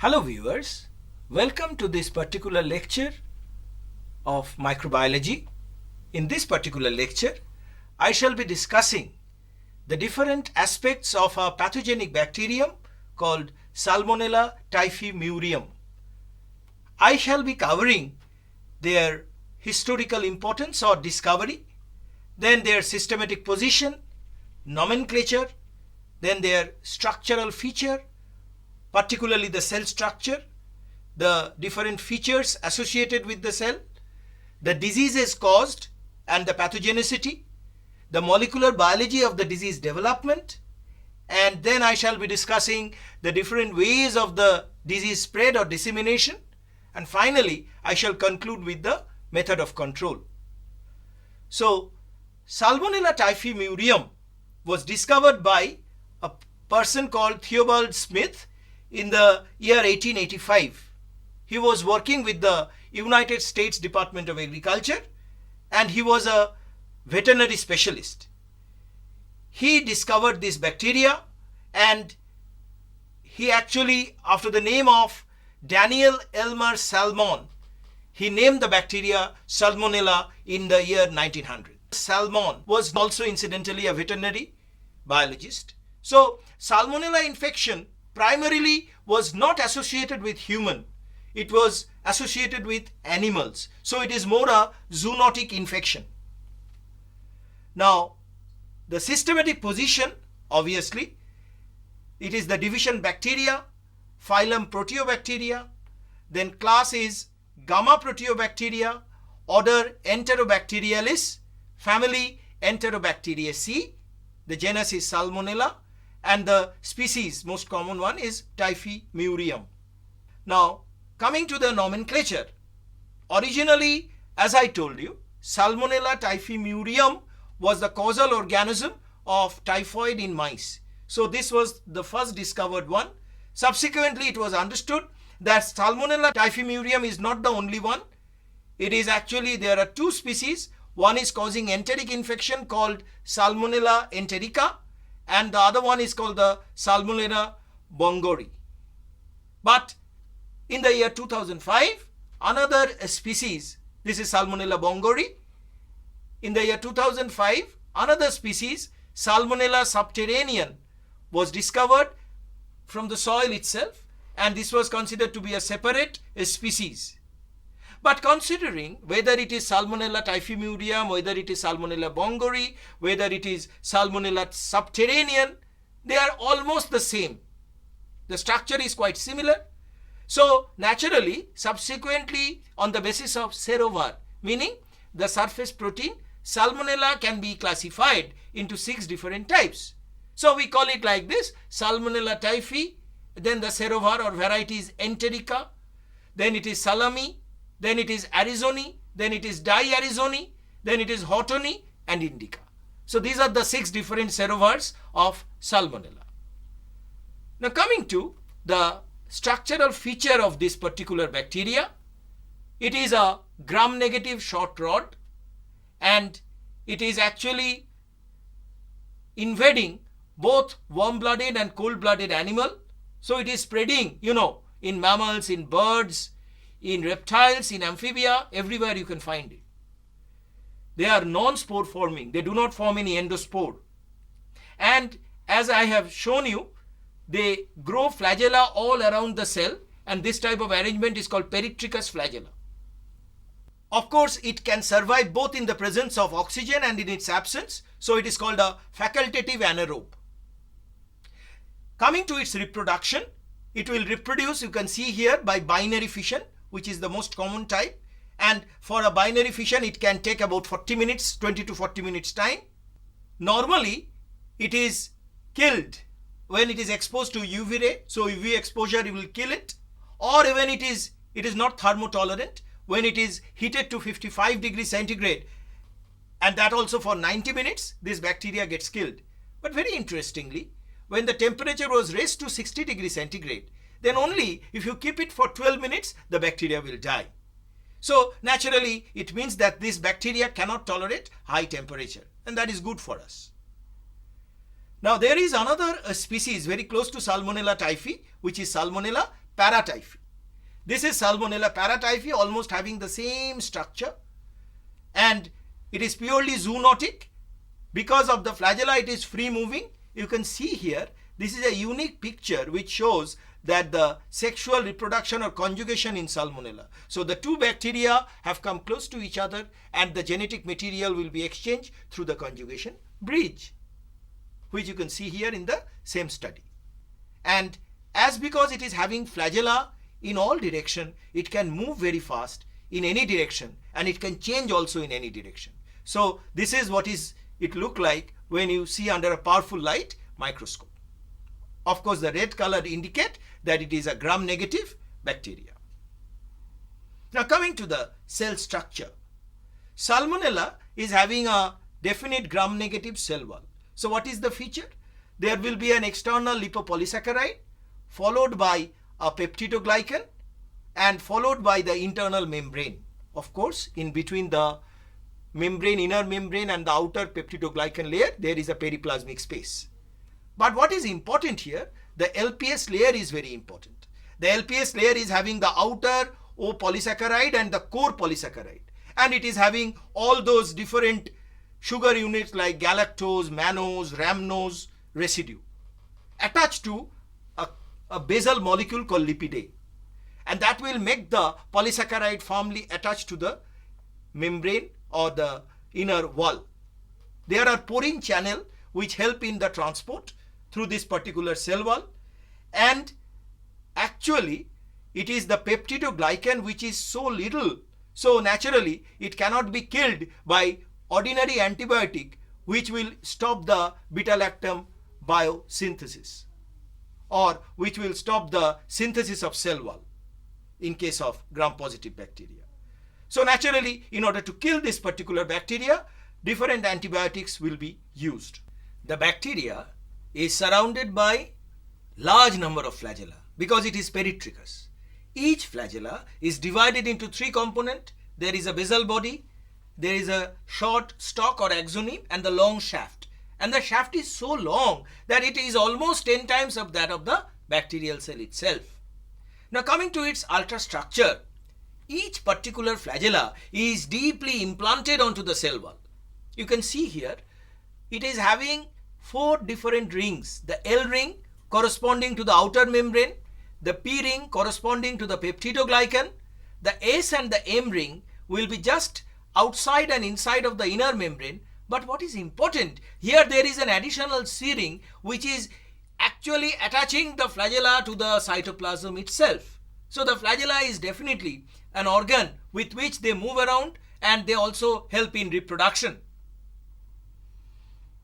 Hello viewers, welcome to this particular lecture of microbiology. In this particular lecture, I shall be discussing the different aspects of a pathogenic bacterium called Salmonella typhimurium. I shall be covering their historical importance or discovery, then their systematic position, nomenclature, then their structural feature, particularly the cell structure, the different features associated with the cell, the diseases caused and the pathogenicity, the molecular biology of the disease development, and then I shall be discussing the different ways of the disease spread or dissemination, and finally I shall conclude with the method of control. So Salmonella typhimurium was discovered by a person called Theobald Smith in the year 1885. He was working with the United States Department of Agriculture and he was a veterinary specialist. He discovered this bacteria and he actually, after the name of Daniel Elmer Salmon, he named the bacteria Salmonella in the year 1900. Salmon was also incidentally a veterinary biologist. So Salmonella infection primarily was not associated with human, it was associated with animals. So it is more a zoonotic infection. Now, the systematic position, obviously, it is the division bacteria, phylum Proteobacteria, then class is Gamma Proteobacteria, order Enterobacterialis, family Enterobacteriaceae, the genus is Salmonella, and the species, most common one, is Typhimurium. Now, coming to the nomenclature, originally, as I told you, Salmonella typhimurium was the causal organism of typhoid in mice. So this was the first discovered one. Subsequently, it was understood that Salmonella typhimurium is not the only one. It is actually, there are two species. One is causing enteric infection called Salmonella enterica, and the other one is called the Salmonella bongori. But in the year 2005, another species, this is Salmonella bongori. In the year 2005, another species, Salmonella subterranean, was discovered from the soil itself, and this was considered to be a separate species. But considering whether it is Salmonella typhimurium, whether it is Salmonella bongori, whether it is Salmonella subterranean, they are almost the same. The structure is quite similar. So naturally, subsequently, on the basis of serovar, meaning the surface protein, Salmonella can be classified into 6 different types. So we call it like this: Salmonella typhi, then the serovar or variety is enterica, then it is salami, then it is arizoni, then it is diarizoni, then it is hotoni and indica. So these are the 6 different serovars of Salmonella. Now coming to the structural feature of this particular bacteria, it is a gram-negative short rod and it is actually invading both warm-blooded and cold-blooded animal. So it is spreading, in mammals, in birds, in reptiles, in amphibia, everywhere you can find it. They are non-spore forming. They do not form any endospore. And as I have shown you, they grow flagella all around the cell, and this type of arrangement is called peritrichous flagella. Of course, it can survive both in the presence of oxygen and in its absence. So it is called a facultative anaerobe. Coming to its reproduction, it will reproduce, you can see here, by binary fission, which is the most common type. And for a binary fission, it can take about 40 minutes, 20 to 40 minutes time. Normally, it is killed when it is exposed to UV ray. So UV exposure will kill it. Or when it is not thermotolerant, when it is heated to 55 degrees centigrade, and that also for 90 minutes, this bacteria gets killed. But very interestingly, when the temperature was raised to 60 degrees centigrade, then only if you keep it for 12 minutes, the bacteria will die. So naturally, it means that this bacteria cannot tolerate high temperature, and that is good for us. Now there is another species very close to Salmonella typhi, which is Salmonella paratyphi. This is Salmonella paratyphi, almost having the same structure, and it is purely zoonotic. Because of the flagella, it is free moving. You can see here, this is a unique picture which shows that the sexual reproduction or conjugation in Salmonella. So the two bacteria have come close to each other and the genetic material will be exchanged through the conjugation bridge, which you can see here in the same study. And as because it is having flagella in all direction, it can move very fast in any direction and it can change also in any direction. So this is what it look like when you see under a powerful light microscope. Of course, the red color indicate that it is a gram-negative bacteria. Now coming to the cell structure. Salmonella is having a definite gram-negative cell wall. So what is the feature? There will be an external lipopolysaccharide followed by a peptidoglycan and followed by the internal membrane. Of course, in between the membrane, inner membrane and the outer peptidoglycan layer, there is a periplasmic space. But what is important here, the LPS layer is very important. The LPS layer is having the outer O polysaccharide and the core polysaccharide. And it is having all those different sugar units like galactose, mannose, rhamnose residue attached to a basal molecule called lipid. And that will make the polysaccharide firmly attached to the membrane or the inner wall. There are porine channel which help in the transport through this particular cell wall, and actually it is the peptidoglycan which is so little, so naturally it cannot be killed by ordinary antibiotic which will stop the beta-lactam biosynthesis or which will stop the synthesis of cell wall in case of gram-positive bacteria. So naturally, in order to kill this particular bacteria, different antibiotics will be used. The bacteria is surrounded by large number of flagella because it is peritrichous. Each flagella is divided into three components. There is a basal body, there is a short stalk or axoneme and the long shaft. And the shaft is so long that it is almost 10 times of that of the bacterial cell itself. Now coming to its ultrastructure, each particular flagella is deeply implanted onto the cell wall. You can see here, it is having 4 different rings. The L ring corresponding to the outer membrane, the P ring corresponding to the peptidoglycan, the S and the M ring will be just outside and inside of the inner membrane. But what is important, here there is an additional C ring which is actually attaching the flagella to the cytoplasm itself. So the flagella is definitely an organ with which they move around and they also help in reproduction.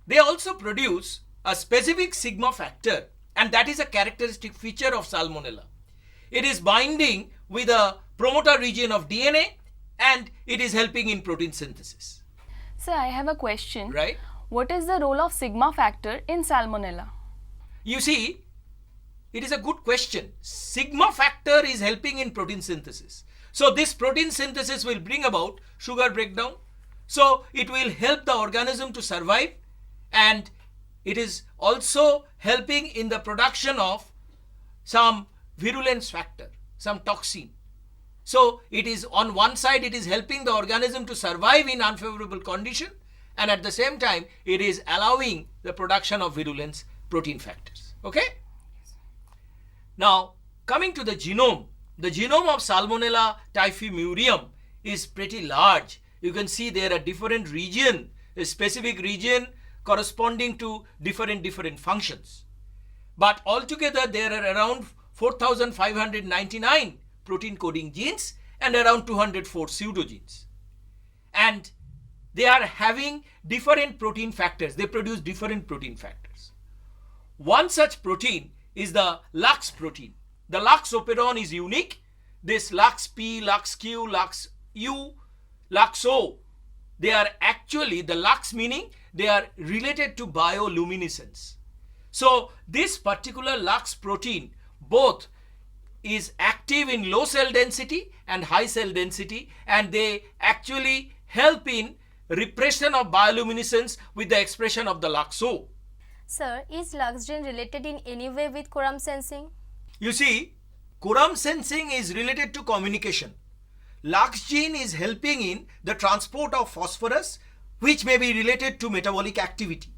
They also produce a specific sigma factor, and that is a characteristic feature of Salmonella. It is binding with a promoter region of DNA and it is helping in protein synthesis. Sir, I have a question. Right. What is the role of sigma factor in Salmonella? You see, it is a good question. Sigma factor is helping in protein synthesis. So this protein synthesis will bring about sugar breakdown. So it will help the organism to survive, and it is also helping in the production of some virulence factor, some toxin. So it is on one side, it is helping the organism to survive in unfavorable condition, and at the same time it is allowing the production of virulence protein factors. Okay? Now coming to the genome of Salmonella typhimurium is pretty large. You can see there are different region, a specific region corresponding to different functions. But altogether there are around 4,599 protein coding genes and around 204 pseudogenes. And they are having different protein factors. They produce different protein factors. One such protein is the Lux protein. The Lux operon is unique. This Lux P, Lux Q, Lux U, Lux O, they are actually, the Lux meaning they are related to bioluminescence. So this particular Lux protein both is active in low cell density and high cell density, and they actually help in repression of bioluminescence with the expression of the LuxO. Sir, is Lux gene related in any way with quorum sensing? You see, Quorum sensing is related to communication. Lux gene is helping in the transport of phosphorus, which may be related to metabolic activity.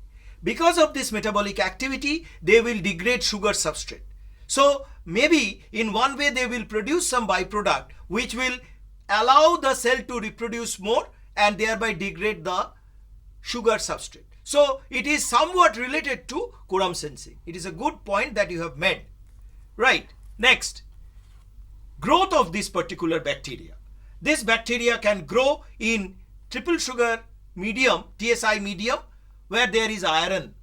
Because of this metabolic activity, they will degrade sugar substrate. So maybe in one way they will produce some byproduct which will allow the cell to reproduce more and thereby degrade the sugar substrate. So it is somewhat related to quorum sensing. It is a good point that you have made. Right. Next, growth of this particular bacteria. This bacteria can grow in triple sugar medium, TSI medium, where there is iron.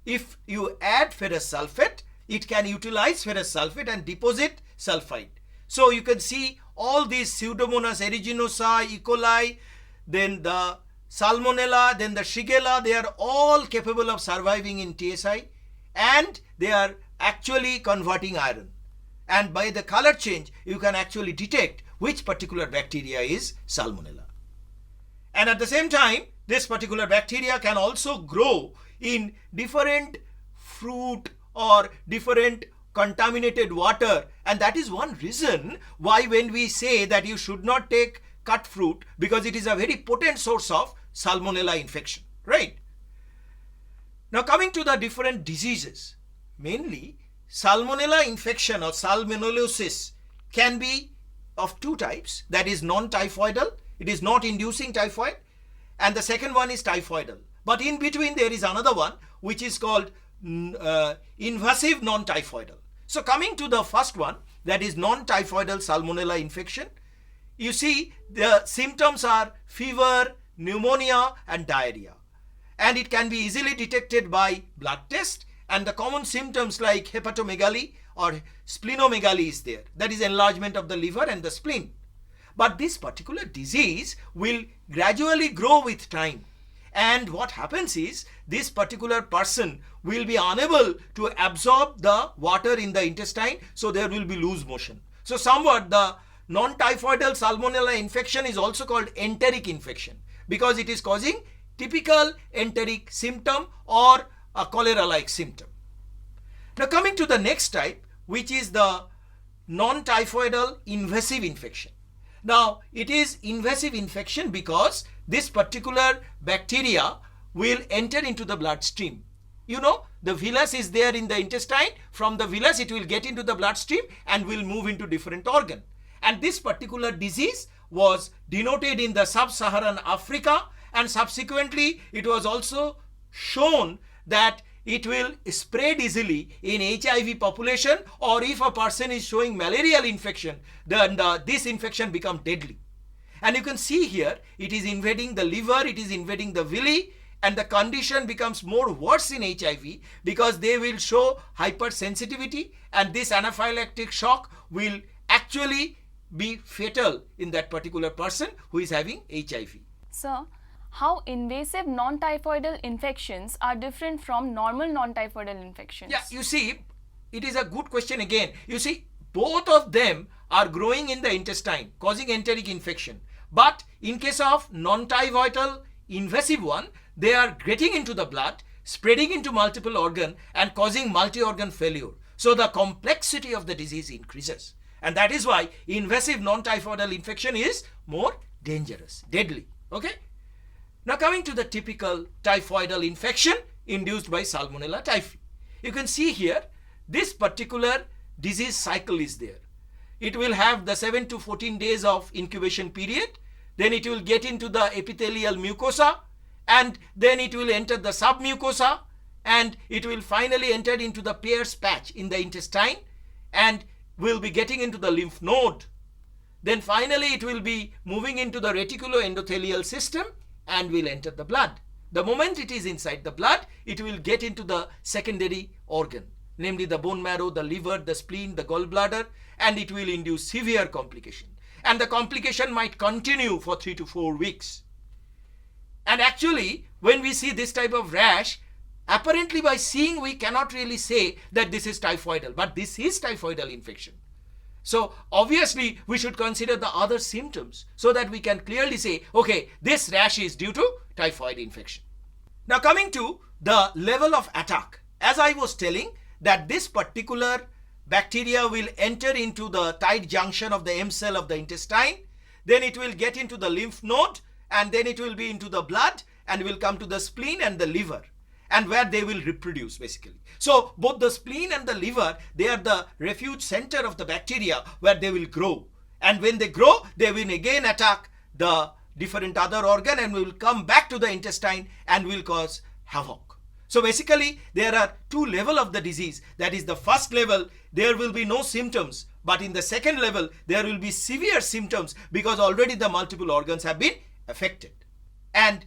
If you add ferrous sulfate, it can utilize ferrous sulfate and deposit sulfide. So you can see all these Pseudomonas aeruginosa, E. coli, then the Salmonella, then the Shigella, they are all capable of surviving in TSI and they are actually converting iron. And by the color change, you can actually detect which particular bacteria is Salmonella. And at the same time, this particular bacteria can also grow in different fruit or different contaminated water, and that is one reason why when we say that you should not take cut fruit, because it is a very potent source of Salmonella infection, right? Now coming to the different diseases, mainly Salmonella infection or salmonellosis can be of two types, that is non-typhoidal, it is not inducing typhoid, and the second one is typhoidal. But in between there is another one which is called invasive non-typhoidal. So coming to the first one, that is non-typhoidal Salmonella infection, you see the symptoms are fever, pneumonia and diarrhea, and it can be easily detected by blood test, and the common symptoms like hepatomegaly or splenomegaly is there, that is enlargement of the liver and the spleen. But this particular disease will gradually grow with time, and what happens is this particular person will be unable to absorb the water in the intestine, so there will be loose motion. So somewhat the non-typhoidal Salmonella infection is also called enteric infection because it is causing typical enteric symptom or a cholera-like symptom. Now coming to the next type, which is the non-typhoidal invasive infection. Now it is invasive infection because this particular bacteria will enter into the bloodstream. You know, the villus is there in the intestine. From the villus it will get into the bloodstream and will move into different organ. And this particular disease was denoted in the sub-Saharan Africa, and subsequently it was also shown that it will spread easily in HIV population, or if a person is showing malarial infection, then this infection becomes deadly. And you can see here it is invading the liver, it is invading the villi, and the condition becomes more worse in HIV because they will show hypersensitivity, and this anaphylactic shock will actually be fatal in that particular person who is having HIV. Sir, how invasive non-typhoidal infections are different from normal non-typhoidal infections? Yeah, you see, it is a good question again. You see, both of them are growing in the intestine, causing enteric infection. But in case of non-typhoidal invasive one, they are getting into the blood, spreading into multiple organ and causing multi-organ failure. So the complexity of the disease increases. And that is why invasive non-typhoidal infection is more dangerous, deadly. Okay? Now coming to the typical typhoidal infection induced by Salmonella typhi. You can see here this particular disease cycle is there. It will have the 7 to 14 days of incubation period. Then it will get into the epithelial mucosa, and then it will enter the submucosa, and it will finally enter into the Peyer's patch in the intestine and will be getting into the lymph node. Then finally it will be moving into the reticuloendothelial system and will enter the blood. The moment it is inside the blood, it will get into the secondary organ, namely the bone marrow, the liver, the spleen, the gallbladder, and it will induce severe complication. And the complication might continue for 3 to 4 weeks. And actually, when we see this type of rash, apparently by seeing we cannot really say that this is typhoidal, but this is typhoidal infection. So obviously we should consider the other symptoms so that we can clearly say, okay, this rash is due to typhoid infection. Now coming to the level of attack, as I was telling that this particular bacteria will enter into the tight junction of the M cell of the intestine, then it will get into the lymph node, and then it will be into the blood and will come to the spleen and the liver, and where they will reproduce basically. So both the spleen and the liver, they are the refuge center of the bacteria where they will grow. And when they grow, they will again attack the different other organ and will come back to the intestine and will cause havoc. So basically there are two levels of the disease. That is, the first level, there will be no symptoms, but in the second level there will be severe symptoms because already the multiple organs have been affected. And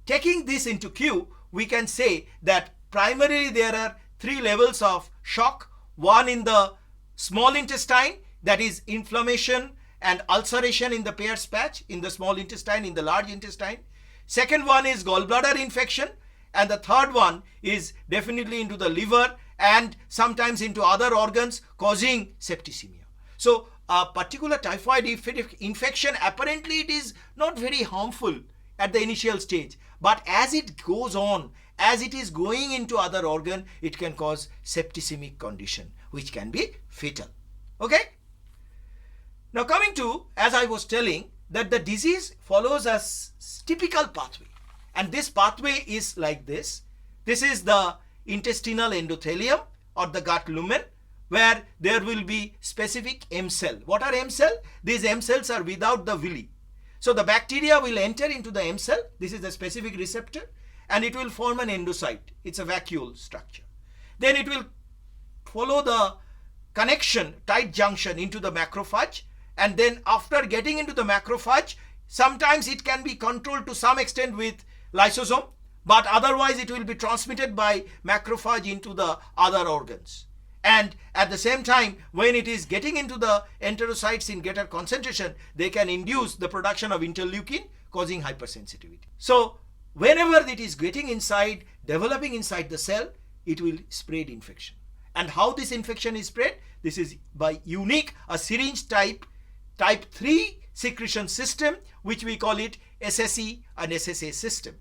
taking this into cue, we can say that primarily there are three levels of shock. One in the small intestine, that is inflammation and ulceration in the Peyer's patch in the small intestine, in the large intestine. Second one is gallbladder infection, and the third one is definitely into the liver and sometimes into other organs, causing septicemia. So a particular typhoid infection, apparently it is not very harmful at the initial stage, but as it goes on, as it is going into other organ, it can cause septicemic condition, which can be fatal. Okay? Now coming to, as I was telling, that the disease follows a typical pathway. And this pathway is like this. This is the intestinal endothelium or the gut lumen, where there will be specific M cell. What are M cell? These M cells are without the villi. So the bacteria will enter into the M cell. This is the specific receptor, and it will form an endocyte. It's a vacuole structure. Then it will follow the connection, tight junction, into the macrophage. And then after getting into the macrophage, sometimes it can be controlled to some extent with lysosome, but otherwise it will be transmitted by macrophage into the other organs. And at the same time, when it is getting into the enterocytes in greater concentration, they can induce the production of interleukin, causing hypersensitivity. So whenever it is getting inside, developing inside the cell, it will spread infection. And how this infection is spread? This is by unique, a syringe type 3 secretion system, which we call it SSE and SSA system.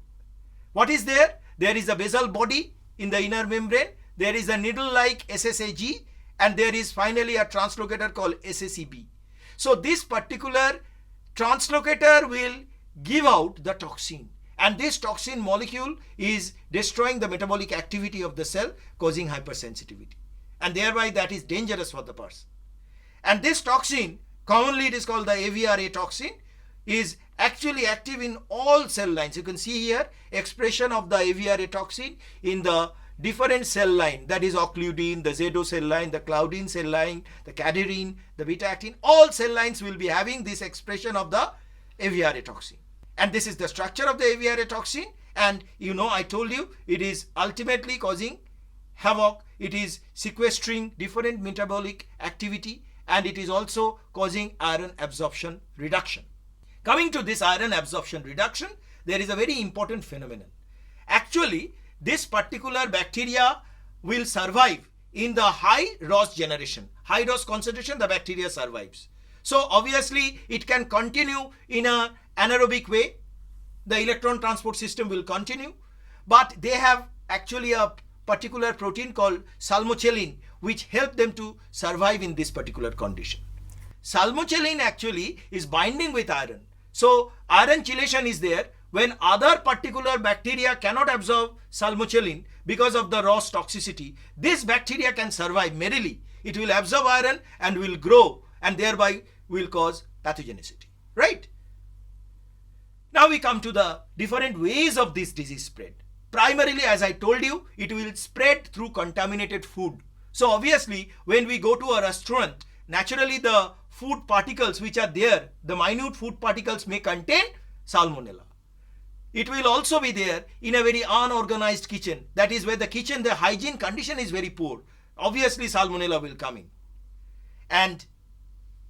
What is there? There is a basal body in the inner membrane. There is a needle-like SSAG, and there is finally a translocator called SSEB. So this particular translocator will give out the toxin, and this toxin molecule is destroying the metabolic activity of the cell, causing hypersensitivity, and thereby that is dangerous for the person. And this toxin, commonly it is called the AVRA toxin, is actually active in all cell lines. You can see here expression of the AVRA toxin in the different cell line, that is occludin, the Zedo cell line, the Claudin cell line, the cadherin, the beta-actin. All cell lines will be having this expression of the AVRA toxin. And this is the structure of the AVRA toxin. And you know, I told you, it is ultimately causing havoc. It is sequestering different metabolic activity, and it is also causing iron absorption reduction. Coming to this iron absorption reduction, there is a very important phenomenon. Actually, this particular bacteria will survive in the high ROS generation. High ROS concentration, the bacteria survives. So obviously it can continue in an anaerobic way. The electron transport system will continue, but they have actually a particular protein called salmonella, which help them to survive in this particular condition. Salmonella actually is binding with iron. So iron chelation is there. When other particular bacteria cannot absorb salmonella because of the ROS toxicity, this bacteria can survive merrily. It will absorb iron and will grow, and thereby will cause pathogenicity, right? Now we come to the different ways of this disease spread. Primarily, as I told you, it will spread through contaminated food. So obviously, when we go to a restaurant, naturally the food particles which are there, the minute food particles may contain salmonella. It will also be there in a very unorganized kitchen. That is where the kitchen, the hygiene condition is very poor. Obviously, salmonella will come in. And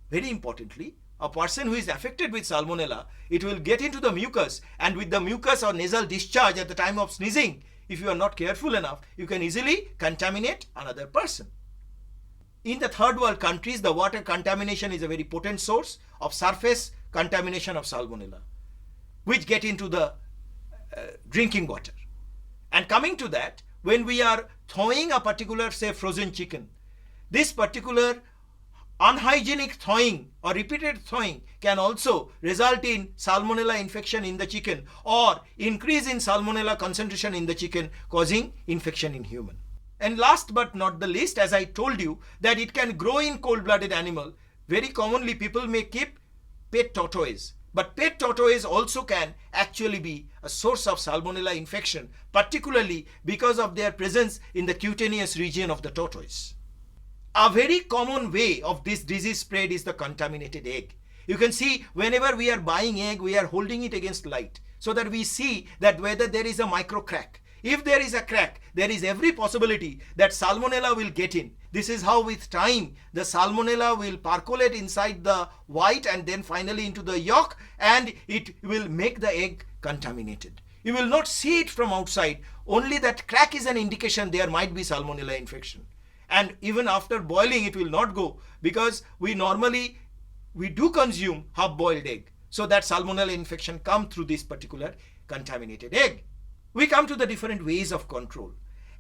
very importantly, a person who is affected with salmonella, it will get into the mucus, and with the mucus or nasal discharge at the time of sneezing, if you are not careful enough, you can easily contaminate another person. In the third world countries, the water contamination is a very potent source of surface contamination of salmonella, which get into the drinking water. And coming to that, when we are thawing a particular, say, frozen chicken, this particular unhygienic thawing or repeated thawing can also result in Salmonella infection in the chicken or increase in Salmonella concentration in the chicken, causing infection in human. And last but not the least, as I told you, that it can grow in cold-blooded animal. Very commonly people may keep pet tortoise, but pet tortoise also can actually be a source of Salmonella infection, particularly because of their presence in the cutaneous region of the tortoise. A very common way of this disease spread is the contaminated egg. You can see whenever we are buying egg, we are holding it against light so that we see that whether there is a micro crack. If there is a crack, there is every possibility that Salmonella will get in. This is how with time the Salmonella will percolate inside the white and then finally into the yolk, and it will make the egg contaminated. You will not see it from outside. Only that crack is an indication there might be Salmonella infection. And even after boiling it will not go, because we do consume half boiled egg. So that Salmonella infection come through this particular contaminated egg. We come to the different ways of control.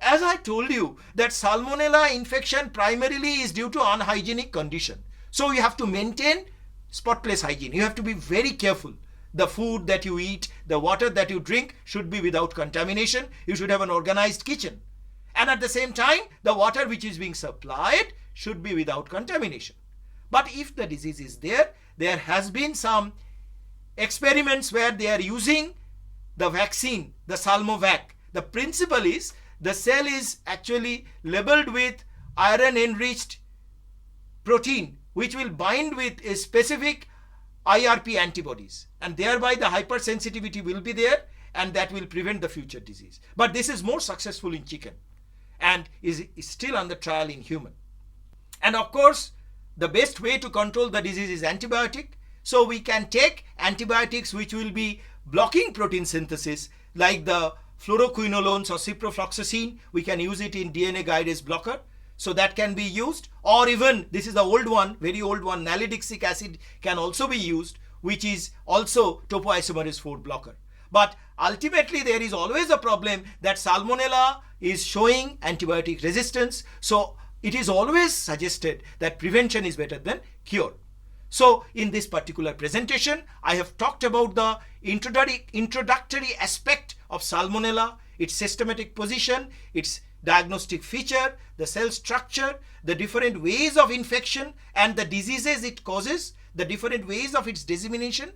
As I told you that Salmonella infection primarily is due to unhygienic condition. So you have to maintain spotless hygiene. You have to be very careful. The food that you eat, the water that you drink should be without contamination. You should have an organized kitchen. And at the same time, the water which is being supplied should be without contamination. But if the disease is there has been some experiments where they are using the vaccine, the Salmovac. The principle is the cell is actually labeled with iron-enriched protein, which will bind with a specific IRP antibodies, and thereby the hypersensitivity will be there, and that will prevent the future disease. But this is more successful in chicken and is still under trial in human. And of course, the best way to control the disease is antibiotic. So we can take antibiotics which will be blocking protein synthesis, like the fluoroquinolones or ciprofloxacin. We can use it in DNA guidase blocker. So that can be used, or even, this is the old one, very old one, nalidixic acid can also be used, which is also topoisomerase 4 blocker. But ultimately there is always a problem that Salmonella is showing antibiotic resistance. So it is always suggested that prevention is better than cure. So in this particular presentation, I have talked about the introductory aspect of Salmonella, its systematic position, its diagnostic feature, the cell structure, the different ways of infection and the diseases it causes, the different ways of its dissemination.